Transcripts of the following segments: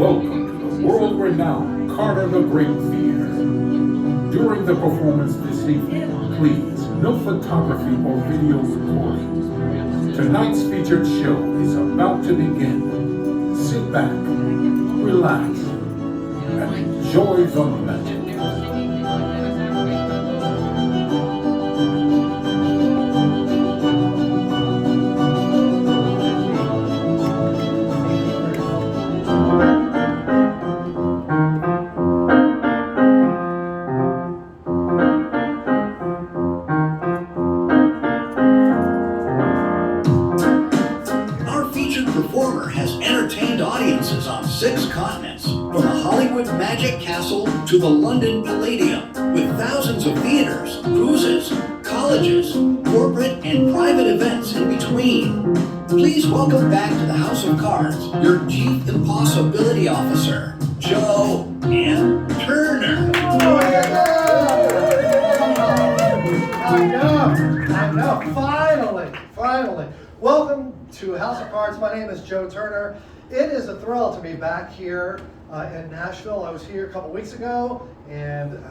Welcome to the world-renowned Carter the Great Theater. During the performance this evening, please, no photography or video recording. Tonight's featured show is about to begin. Sit back, relax, and enjoy the magic. Performer has entertained audiences on 6 continents, from the Hollywood Magic Castle to the London Palladium, with thousands of theaters, cruises, colleges, corporate and private events in between. Please welcome back to the House of Cards, your Chief Impossibility Officer, Joe M. Turner. I know, finally. Welcome to House of Cards. My name is Joe Turner. It is a thrill to be back here in Nashville. I was here a couple weeks ago, and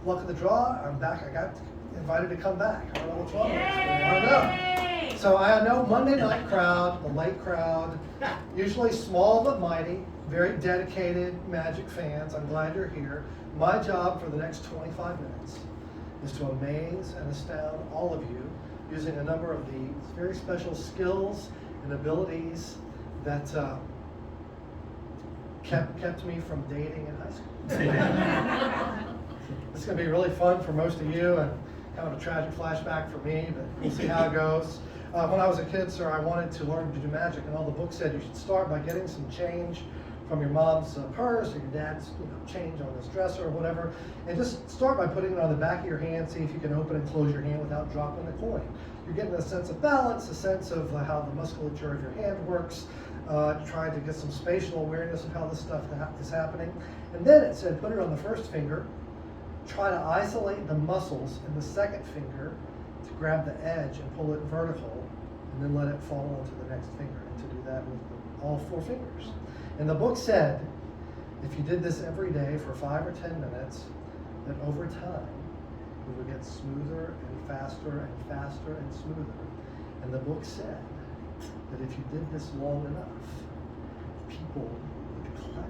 luck of the draw, I'm back. I got invited to come back. I don't know which one. I know. So I know Monday night crowd, the late crowd, usually small but mighty, very dedicated Magic fans. I'm glad you're here. My job for the next 25 minutes is to amaze and astound all of you using a number of the very special skills and abilities that kept me from dating in high school. It's going to be really fun for most of you, and kind of a tragic flashback for me, but we'll see how it goes. When I was a kid, sir, I wanted to learn to do magic, and all the books said you should start by getting some change from your mom's purse or your dad's change on his dresser or whatever, and just start by putting it on the back of your hand. See if you can open and close your hand without dropping the coin. You're getting a sense of balance, a sense of how the musculature of your hand works, trying to get some spatial awareness of how this stuff is happening. And then it said put it on the first finger, try to isolate the muscles in the second finger to grab the edge and pull it vertical, and then let it fall onto the next finger, and to do that with all 4 fingers. And the book said, if you did this every day for 5 or 10 minutes, that over time, it would get smoother and faster and faster and smoother. And the book said that if you did this long enough, people would clap.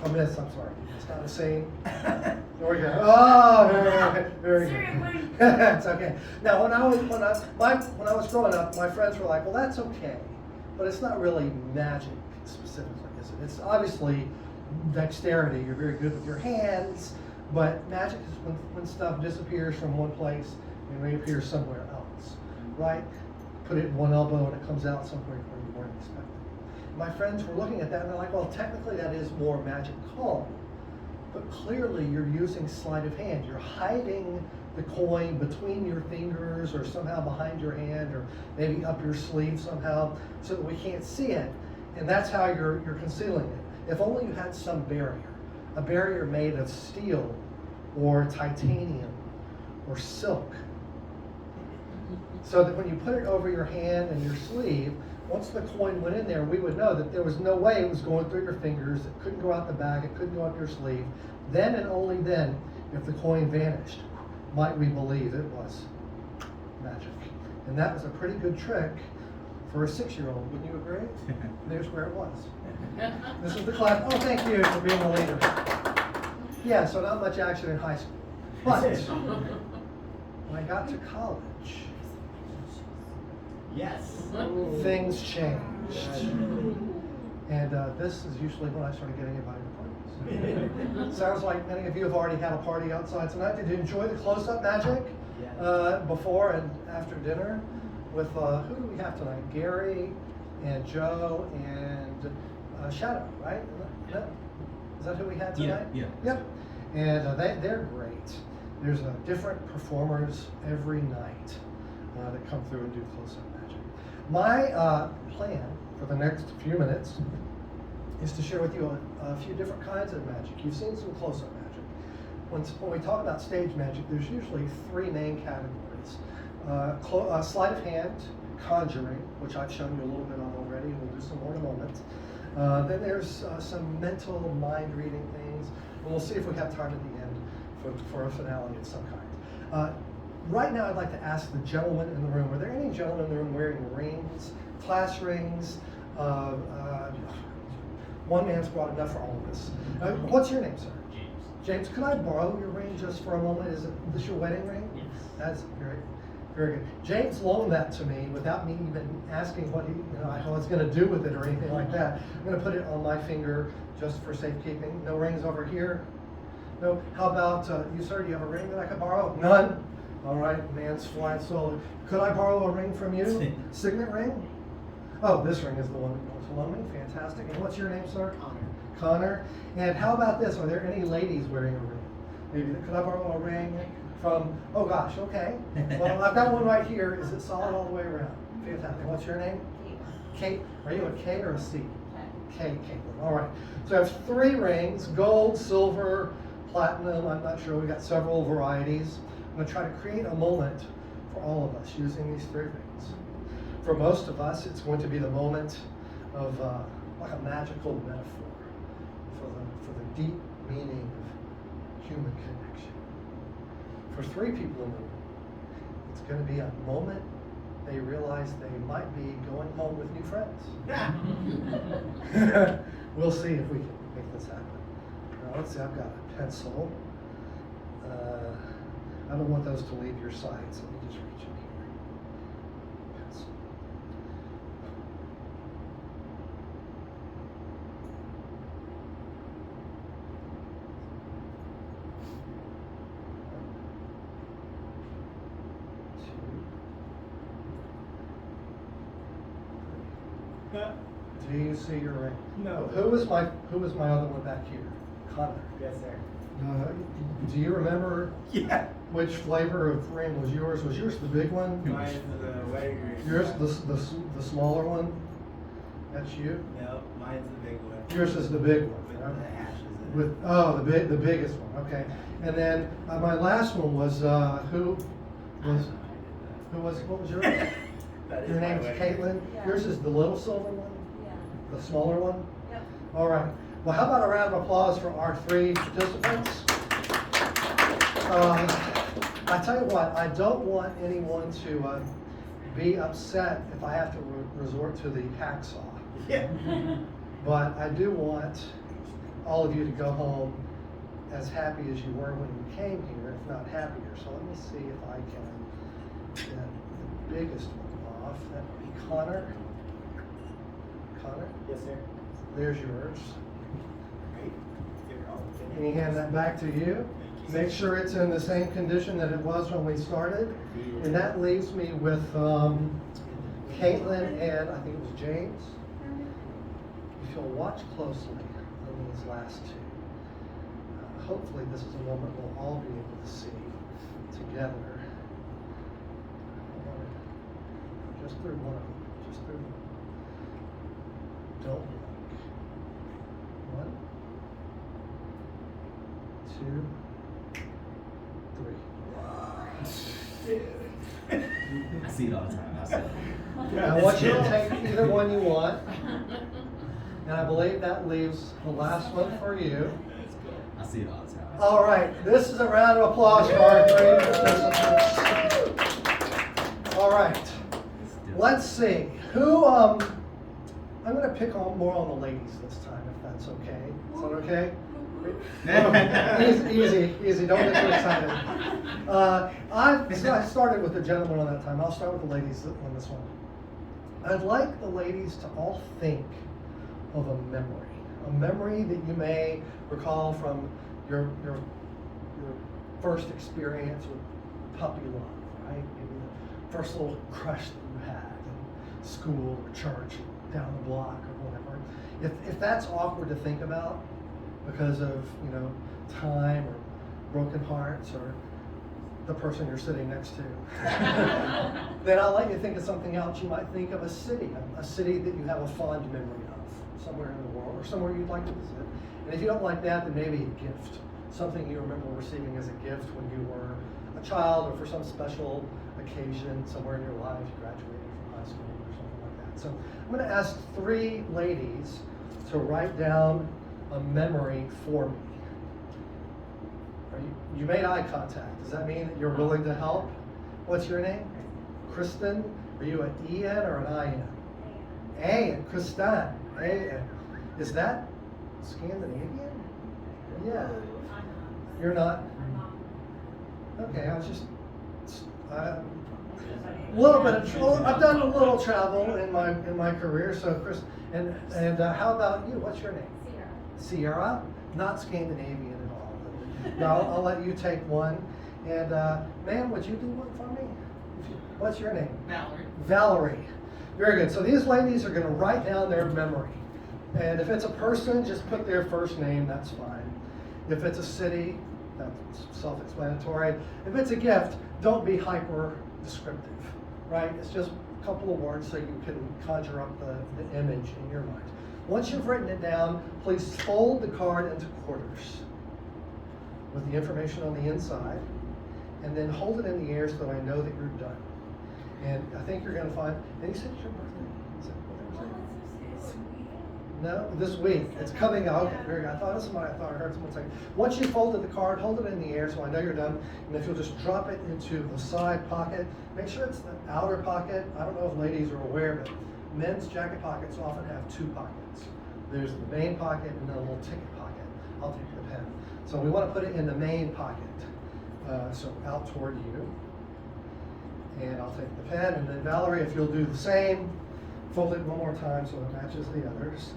I'm sorry. It's not the same. There we go. Oh, very good. It's okay. Now, when I was growing up, my friends were like, "Well, that's okay, but it's not really magic specifically, is it? It's obviously dexterity. You're very good with your hands, but magic is when stuff disappears from one place and reappears somewhere else, right? Put it in one elbow and it comes out somewhere where you weren't expecting." My friends were looking at that and they're like, "Well, technically that is more magical, but clearly you're using sleight of hand. You're hiding the coin between your fingers or somehow behind your hand or maybe up your sleeve somehow so that we can't see it. And that's how you're concealing it. If only you had some barrier, a barrier made of steel or titanium or silk, so that when you put it over your hand and your sleeve, once the coin went in there, we would know that there was no way it was going through your fingers. It couldn't go out the back. It couldn't go up your sleeve. Then and only then, if the coin vanished, might we believe it was magic." And that was a pretty good trick for a 6-year-old. Wouldn't you agree? There's where it was. This is the clap. Oh, thank you for being the leader. Yeah, so not much action in high school. But when I got to college, things changed. And this is usually when I started getting invited to parties. Sounds like many of you have already had a party outside tonight. Did you enjoy the close-up magic before and after dinner? With who do we have tonight? Gary and Joe and Shadow, right? Is that who we had tonight? Yeah. Yep. And they're great. There's different performers every night that come through and do close-up magic. My plan for the next few minutes is to share with you a few different kinds of magic. You've seen some close-up magic. When we talk about stage magic, there's usually 3 main categories. Sleight of hand, conjuring, which I've shown you a little bit on already. We'll do some more in a moment. Then there's some mental mind reading things. And we'll see if we have time at the end for a finale of some kind. Right now I'd like to ask the gentlemen in the room, are there any gentlemen in the room wearing rings, class rings? One man's brought enough for all of us. What's your name, sir? James, could I borrow your ring just for a moment? Is this your wedding ring? Yes. That's very, very good. James loaned that to me without me even asking what I was going to do with it or anything like that. I'm going to put it on my finger just for safekeeping. No rings over here. No. How about you, sir? Do you have a ring that I could borrow? None. All right, man's flying solo. Could I borrow a ring from you? Signet ring? Oh, this ring is the one that you want to loan me. Fantastic. And what's your name, sir? Connor. Connor. And how about this? Are there any ladies wearing a ring? Maybe could I borrow a ring from? Oh gosh, okay. Well, I've got one right here. Is it solid all the way around? Fantastic. What's your name? Kate. Are you a K or a C? K. Caitlin. All right. So I have 3 rings: gold, silver, platinum. I'm not sure. We got several varieties. I'm going to try to create a moment for all of us using these 3 rings. For most of us, it's going to be the moment of like a magical metaphor for the deep meaning of human connection. For 3 people in the room, it's going to be a moment they realize they might be going home with new friends. We'll see if we can make this happen. Now, let's see, I've got a pencil. I don't want those to leave your side, so let me just reach in here. Pencil. Do you see your ring? No. Who was my other one back here? Connor. Yes, sir. Do you remember Yeah. which flavor of ring was yours? Was yours the big one? Mine's the wedding ring. Yours the smaller one? That's you? No, mine's the big one. Yours is the big one. With right? the ashes in With the biggest one. Okay. And then my last one was who was what was yours? it. That is Your my name's wedding ring. Caitlin. Yeah. Yours is the little silver one, Yeah. the smaller one. Yep. All right. Well, how about a round of applause for our 3 participants? I tell you what, I don't want anyone to be upset if I have to resort to the hacksaw. Yeah. But I do want all of you to go home as happy as you were when you came here, if not happier. So let me see if I can get the biggest one off. That would be Connor. Connor, Yes, sir. there's yours. Great. Here, I'll Can you hand that back to you? Make sure it's in the same condition that it was when we started. And that leaves me with Caitlin and I think it was James. If you'll watch closely on these last 2, hopefully this is a moment we'll all be able to see together. Just through one of them. Just through one. Don't look. 1, 2, 3. I see it all the time. I see it. I want you to take either one you want. And I believe that leaves the last one for you. I see it all the time. All right, this is a round of applause for our 3 participants. All right, let's see. Who, I'm going to pick on more on the ladies this time, if that's okay. Is that okay? Easy, don't get too excited. I started with the gentleman on that time. I'll start with the ladies on this one. I'd like the ladies to all think of a memory that you may recall from your first experience with puppy love, right? Maybe the first little crush that you had in school or church, down the block or whatever. If that's awkward to think about because of time or broken hearts or the person you're sitting next to, then I'll let you think of something else. You might think of a city that you have a fond memory of, somewhere in the world or somewhere you'd like to visit. And if you don't like that, then maybe a gift, something you remember receiving as a gift when you were a child or for some special occasion somewhere in your life, you graduated from high school or something like that. So I'm going to ask 3 ladies to write down a memory for me. You made eye contact. Does that mean that you're willing to help? What's your name? Kristen. Are you an E-N or an I-N? A-N. Kristen. A-N. Is that Scandinavian? Yeah. You're not? Okay, I was just, a little bit of, I've done a little travel in my career, so Chris, and how about you? What's your name? Sierra. Sierra? Not Scandinavian at all. No, I'll let you take one. And ma'am, would you do one for me? What's your name? Valerie. Valerie. Very good. So these ladies are going to write down their memory. And if it's a person, just put their first name, that's fine. If it's a city, that's self-explanatory. If it's a gift, don't be hyper descriptive, right? It's just a couple of words so you can conjure up the image in your mind. Once you've written it down, please fold the card into quarters with the information on the inside, and then hold it in the air so I know that you're done. And I think you're going to find, and you said it's your birthday? Is that what they were saying? No, this week. It's coming out. Okay, very good. I thought I heard someone say, once you folded the card, hold it in the air so I know you're done. And if you'll just drop it into the side pocket, make sure it's the outer pocket. I don't know if ladies are aware, but men's jacket pockets often have 2 pockets. There's the main pocket and then a little ticket pocket. I'll take the pen. So we want to put it in the main pocket. So out toward you. And I'll take the pen, and then Valerie, if you'll do the same, fold it one more time so it matches the others.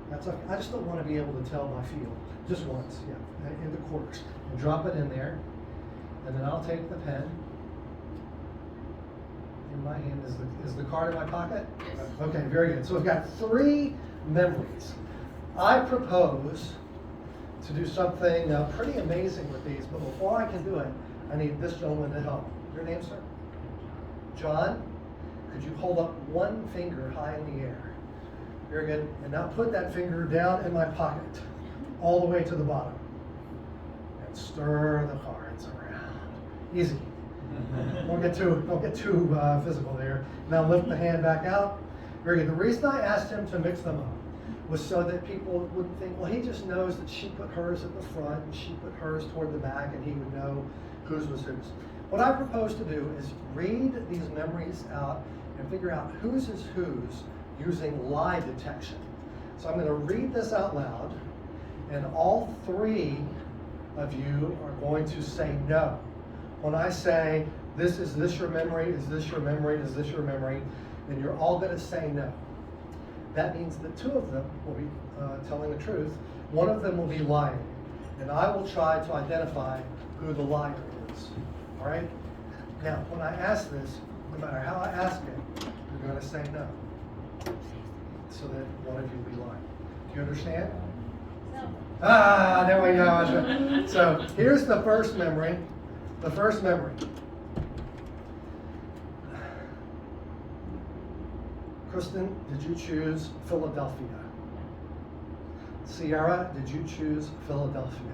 That's okay. I just don't want to be able to tell my field. Just once, yeah, in the quarters. And drop it in there, and then I'll take the pen. In my hand, is the card in my pocket? Yes. Okay, very good. So we've got 3 memories. I propose to do something pretty amazing with these, but before I can do it, I need this gentleman to help. Your name, sir? John, could you hold up one finger high in the air? Very good. And now put that finger down in my pocket, all the way to the bottom. And stir the cards around. Easy. Don't get too physical there. Now lift the hand back out. Very good. The reason I asked him to mix them up was so that people wouldn't think, well, he just knows that she put hers at the front and she put hers toward the back, and he would know whose was whose. What I propose to do is read these memories out and figure out whose is whose using lie detection. So I'm going to read this out loud, and all 3 of you are going to say no. When I say, is this your memory, is this your memory, is this your memory, then you're all going to say no. That means that 2 of them will be telling the truth. 1 of them will be lying, and I will try to identify who the liar is. All right? Now, when I ask this, no matter how I ask it, you're going to say no, so that one of you will be lying. Do you understand? No. Ah, there we go. So here's the first memory. The first memory. Kristen, did you choose Philadelphia? Sierra, did you choose Philadelphia?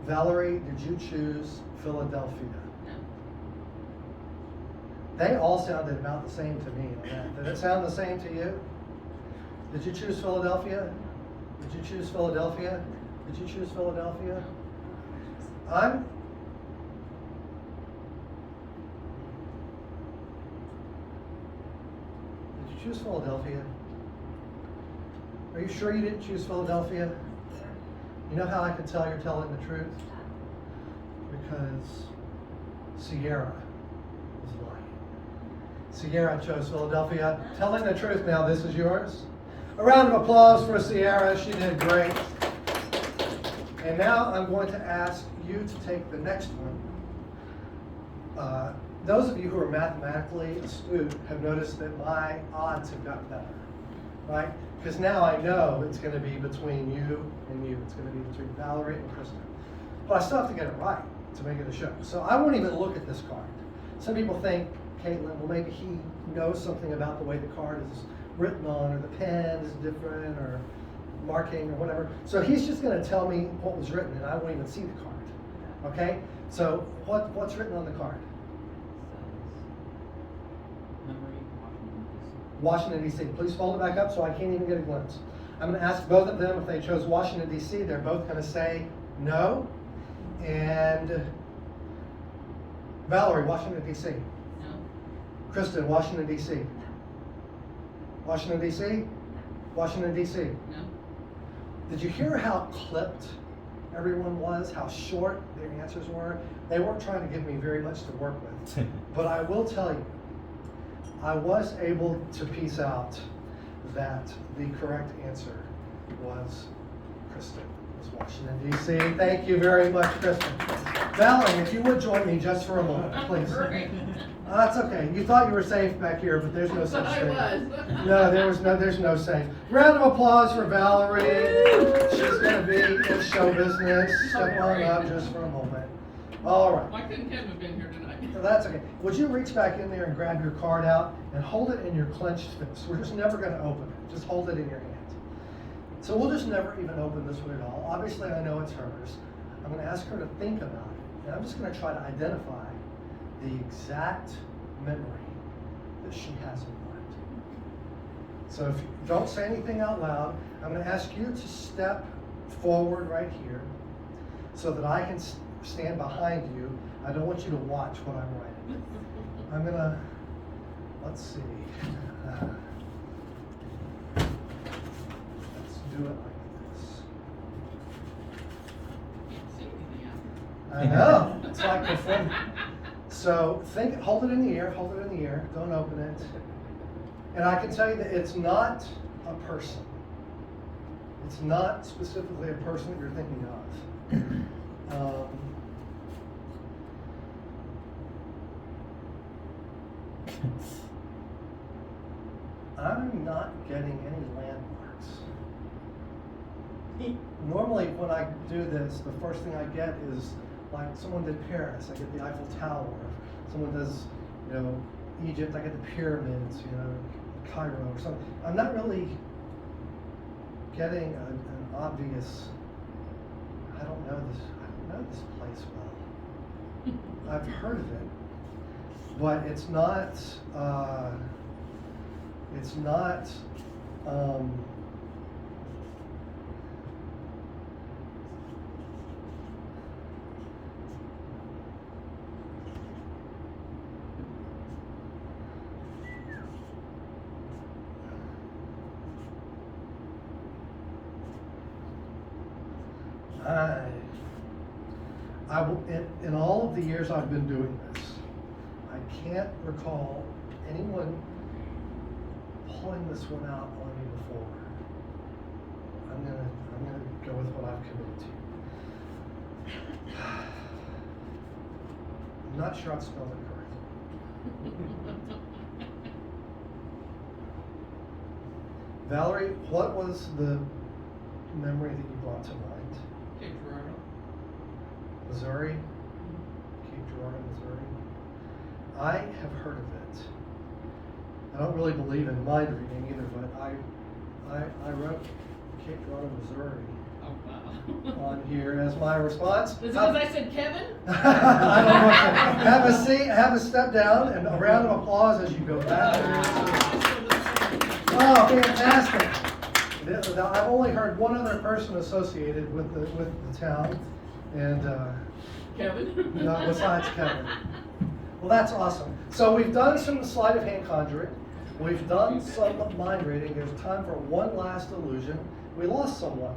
Valerie, did you choose Philadelphia? No. They all sounded about the same to me on that. Did it sound the same to you? Did you choose Philadelphia? Did you choose Philadelphia? Did you choose Philadelphia? Did you choose Philadelphia? Are you sure you didn't choose Philadelphia? You know how I can tell you're telling the truth? Because Sierra was lying. Sierra chose Philadelphia. Telling the truth now, this is yours. A round of applause for Sierra. She did great. And now I'm going to ask you to take the next one. Those of you who are mathematically astute have noticed that my odds have gotten better, right? Because now I know it's going to be between you and you. It's going to be between Valerie and Kristen. But I still have to get it right to make it a show. So I won't even look at this card. Some people think, Caitlin, well, maybe he knows something about the way the card is written on, or the pen is different, or marking, or whatever. So he's just going to tell me what was written, and I won't even see the card. Okay? So what's written on the card? Memory, Washington, D.C. Please fold it back up so I can't even get a glimpse. I'm going to ask both of them if they chose Washington, D.C. They're both going to say no. And Valerie, Washington, D.C. No. Kristen, Washington, D.C. Washington, D.C.? Washington, D.C. No. Did you hear how clipped everyone was, how short their answers were? They weren't trying to give me very much to work with. But I will tell you, I was able to piece out that the correct answer was Kristen. It was Washington, D.C. Thank you very much, Kristen. Valerie, if you would join me just for a moment, please. Great. That's okay. You thought you were safe back here, but there's no such I thing. was. No, there's no safe. Round of applause for Valerie. She's gonna be in show business. Step on up just for a moment. All right. Why couldn't Kevin have been here tonight? So that's okay. Would you reach back in there and grab your card out and hold it in your clenched fist? We're just never gonna open it. Just hold it in your hand. So we'll just never even open this one at all. Obviously, I know it's hers. I'm gonna ask her to think about it, and I'm just gonna try to identify the exact memory that she has in mind. So if you don't say anything out loud, I'm going to ask you to step forward right here so that I can stand behind you. I don't want you to watch what I'm writing. I'm going to, let's see. Let's do it like this. Can't see anything out. I know. It's like performing. So hold it in the air, don't open it. And I can tell you that it's not a person. It's not specifically a person that you're thinking of. I'm not getting any landmarks. Normally when I do this, the first thing I get is like someone did Paris, I get the Eiffel Tower. If someone does, Egypt, I get the pyramids, Cairo or something. I'm not really getting an obvious, I don't know this place well. I've heard of it, but it's not, in all of the years I've been doing this, I can't recall anyone pulling this one out on me before. I'm gonna go with what I've committed to. I'm not sure I've spelled it correctly. Valerie, what was the memory that you brought to mind? Cape Girardeau. Missouri? Cape Girardeau, Missouri? I have heard of it. I don't really believe in mind reading either, but I wrote Cape Girardeau, Missouri Oh, wow. on here as my response. Is it because I said Kevin? I don't know. Have a seat, have a step down, and a round of applause as you go back. Oh, fantastic. I've only heard one other person associated with the town, and Kevin? besides Kevin. Well, that's awesome. So we've done some sleight of hand conjuring. We've done some mind reading. There's time for one last illusion. We lost someone.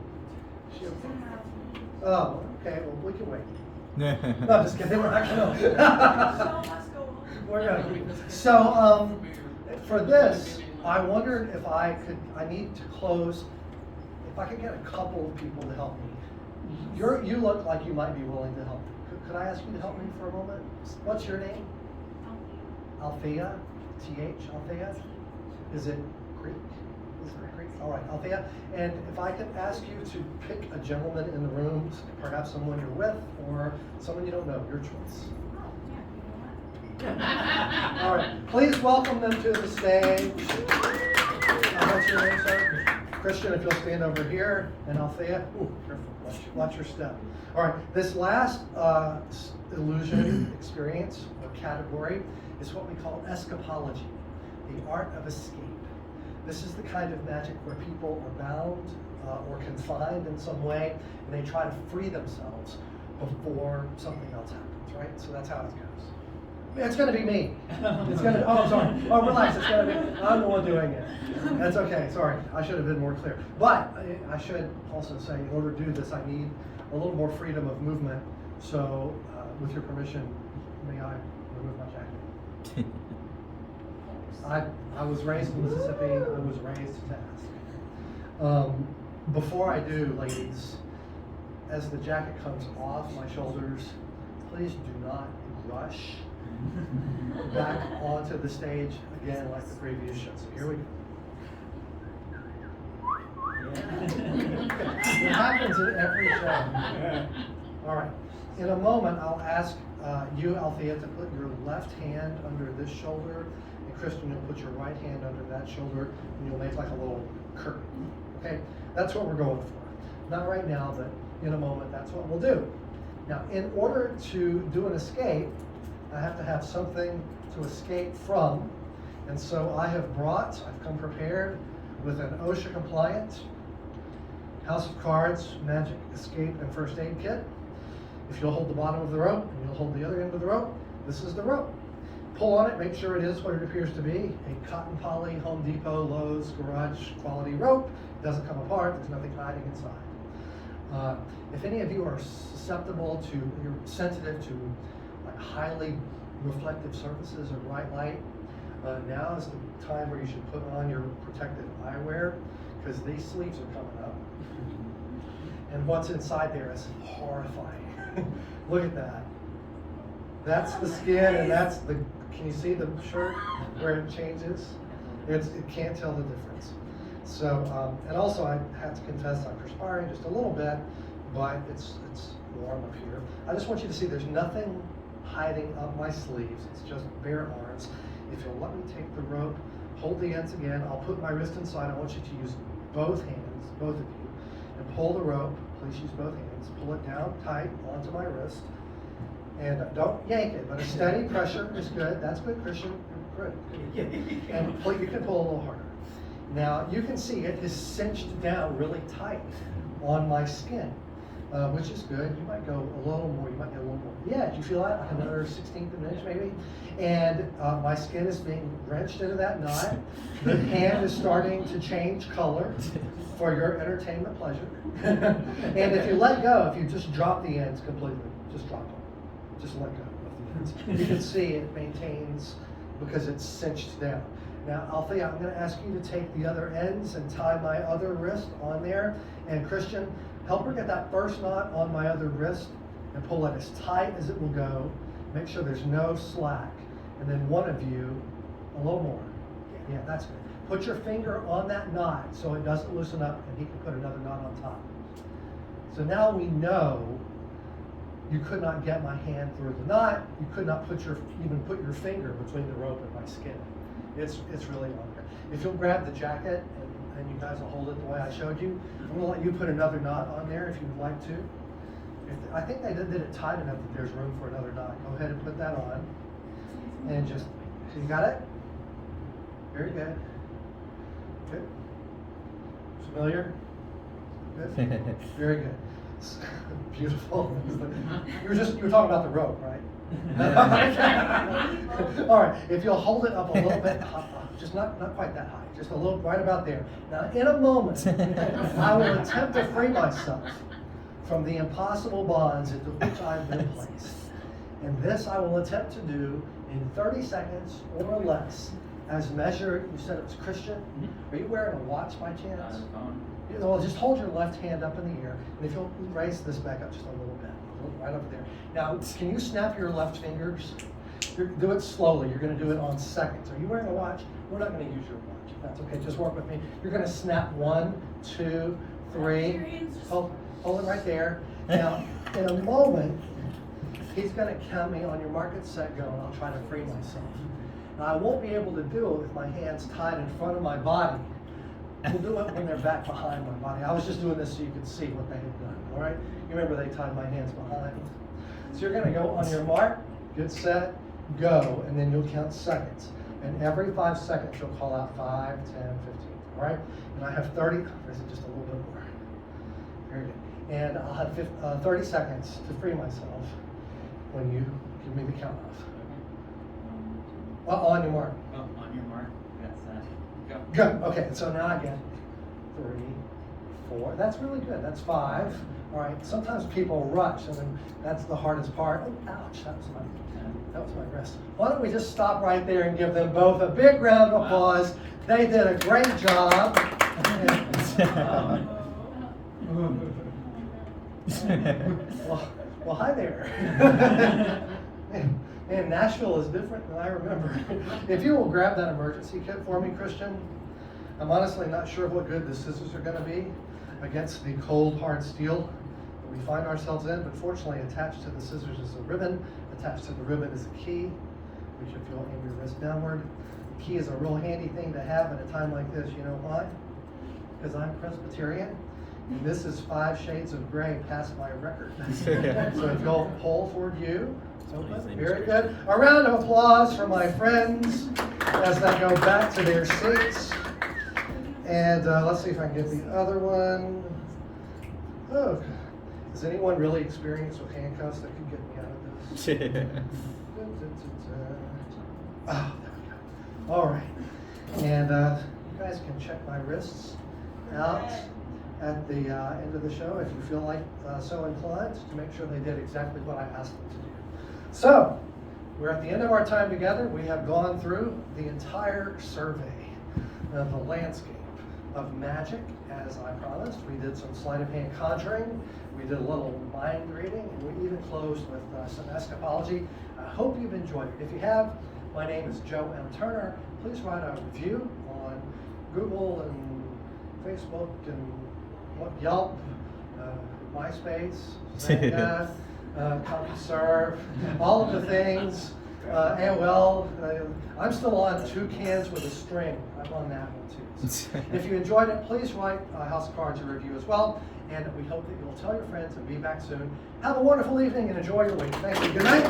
Oh, okay. Well, we can wait. No, I'm just kidding. We're not gonna. We're gonna. So, for this, I wondered if I need to close, if I could get a couple of people to help me. You look like you might be willing to help me. Could I ask you to help me for a moment? What's your name? Althea. T-H, Althea? Is it Greek? Is it Greek? All right, Althea. And if I could ask you to pick a gentleman in the room, perhaps someone you're with or someone you don't know, your choice. All right, please welcome them to the stage. What's your name, sir? Christian, if you'll stand over here, and Althea, ooh, careful, watch your step. All right, this last illusion experience or category is what we call escapology, the art of escape. This is the kind of magic where people are bound or confined in some way, and they try to free themselves before something else happens, right? So that's how it goes. It's going to be me. It's going to. Oh, sorry. Oh, relax. It's going to be. I'm the one doing it. That's okay. Sorry. I should have been more clear. But I should also say, in order to do this, I need a little more freedom of movement. So, with your permission, may I remove my jacket? I was raised in Mississippi. I was raised to ask. Before I do, ladies, as the jacket comes off my shoulders, please do not rush back onto the stage again like the previous show. So here we go. It happens in every show. All right. In a moment, I'll ask you, Althea, to put your left hand under this shoulder, and Kristen, you'll put your right hand under that shoulder, and you'll make like a little curtain. Okay? That's what we're going for. Not right now, but in a moment, that's what we'll do. Now, in order to do an escape, I have to have something to escape from. And so I've come prepared with an OSHA compliant House of Cards Magic Escape and First Aid Kit. If you'll hold the bottom of the rope and you'll hold the other end of the rope, this is the rope. Pull on it, make sure it is what it appears to be, a cotton poly, Home Depot, Lowe's, garage quality rope. It doesn't come apart, there's nothing hiding inside. If any of you are susceptible to, you're sensitive to like highly reflective surfaces or bright light, now is the time where you should put on your protective eyewear, because these sleeves are coming up. And what's inside there is horrifying. Look at that. That's the skin, and that's the, can you see the shirt where it changes? It can't tell the difference. So, and also I have to confess I'm perspiring just a little bit, but it's warm up here. I just want you to see there's nothing hiding up my sleeves. It's just bare arms. If you'll let me take the rope, hold the ends again. I'll put my wrist inside. I want you to use both hands, both of you, and pull the rope. Please use both hands. Pull it down tight onto my wrist. And don't yank it, but a steady pressure is good. That's good, Christian. Good. And you can pull a little harder. Now, you can see it is cinched down really tight on my skin, which is good. You might go a little more. You might get a little more. Yeah, do you feel that? Like another 1/16 of an inch maybe? And my skin is being wrenched into that knot. The hand is starting to change color for your entertainment pleasure. And if you let go, if you just drop the ends completely, just drop them. Just let go of the ends. You can see it maintains because it's cinched down. Now, Althea, I'm going to ask you to take the other ends and tie my other wrist on there. And Christian, help her get that first knot on my other wrist and pull it as tight as it will go. Make sure there's no slack. And then one of you, a little more. Yeah, that's good. Put your finger on that knot so it doesn't loosen up, and he can put another knot on top. So now we know you could not get my hand through the knot. You could not even put your finger between the rope and my skin. It's really on there. If you'll grab the jacket and you guys will hold it the way I showed you, I'm going to let you put another knot on there if you would like to. I think they did it tight enough that there's room for another knot. Go ahead and put that on. And just, you got it? Very good. Good. Familiar? Good. Very good. Beautiful. You were talking about the rope, right? All right. If you'll hold it up a little bit, just not quite that high, just a little right about there. Now, in a moment, I will attempt to free myself from the impossible bonds into which I've been placed. And this I will attempt to do in 30 seconds or less, as measured. You said it was Christian. Are you wearing a watch by chance? Well, just hold your left hand up in the air, and if you'll raise this back up just a little bit, right up there. Now, can you snap your left fingers? Do it slowly. You're going to do it on seconds. Are you wearing a watch? We're not going to use your watch. If that's okay. Just work with me. You're going to snap 1, 2, 3. Hold it right there. Now, in a moment, he's going to count me on your mark, get set, go, and I'll try to free myself. Now, I won't be able to do it with my hands tied in front of my body, We'll do it when they're back behind my body. I was just doing this so you could see what they had done, all right? You remember they tied my hands behind. So you're gonna go on your mark, get set, go, and then you'll count seconds. And every 5 seconds, you'll call out 5, 10, 15, all right? And I have 30, or is it just a little bit more? Very good. And I'll have 30 seconds to free myself when you give me the count off. On your mark. Oh, on your mark. Got set. Go. Go. Okay, so now I get 3, 4. That's really good. That's 5. All right. Sometimes people rush, and then that's the hardest part. Oh, ouch! That was my wrist. Why don't we just stop right there and give them both a big round of applause? They did a great job. Well, hi there. Man, Nashville is different than I remember. If you will grab that emergency kit for me, Christian. I'm honestly not sure what good the scissors are going to be against the cold, hard steel that we find ourselves in, but fortunately attached to the scissors is a ribbon. Attached to the ribbon is a key, which if you'll aim your wrist downward. The key is a real handy thing to have at a time like this. You know why? Because I'm Presbyterian. And this is 5 shades of gray past my record. So if you'll pull toward you, it's open. Very good. A round of applause for my friends as they go back to their seats. And let's see if I can get the other one. Oh, is anyone really experienced with handcuffs that could get me out of this? Oh, there we go. All right. And you guys can check my wrists out at the end of the show if you feel like so inclined to make sure they did exactly what I asked them to do. So, we're at the end of our time together. We have gone through the entire survey of the landscape of magic, as I promised. We did some sleight of hand conjuring. We did a little mind reading, and we even closed with some escapology. I hope you've enjoyed it. If you have, my name is Joe M. Turner. Please write a review on Google and Facebook and Yelp, MySpace, CompuServe, all of the things, AOL. I'm still on 2 cans with a string. I'm on that one too. So if you enjoyed it, please write House of Cards a review as well. And we hope that you'll tell your friends and be back soon. Have a wonderful evening and enjoy your week. Thank you. Good night.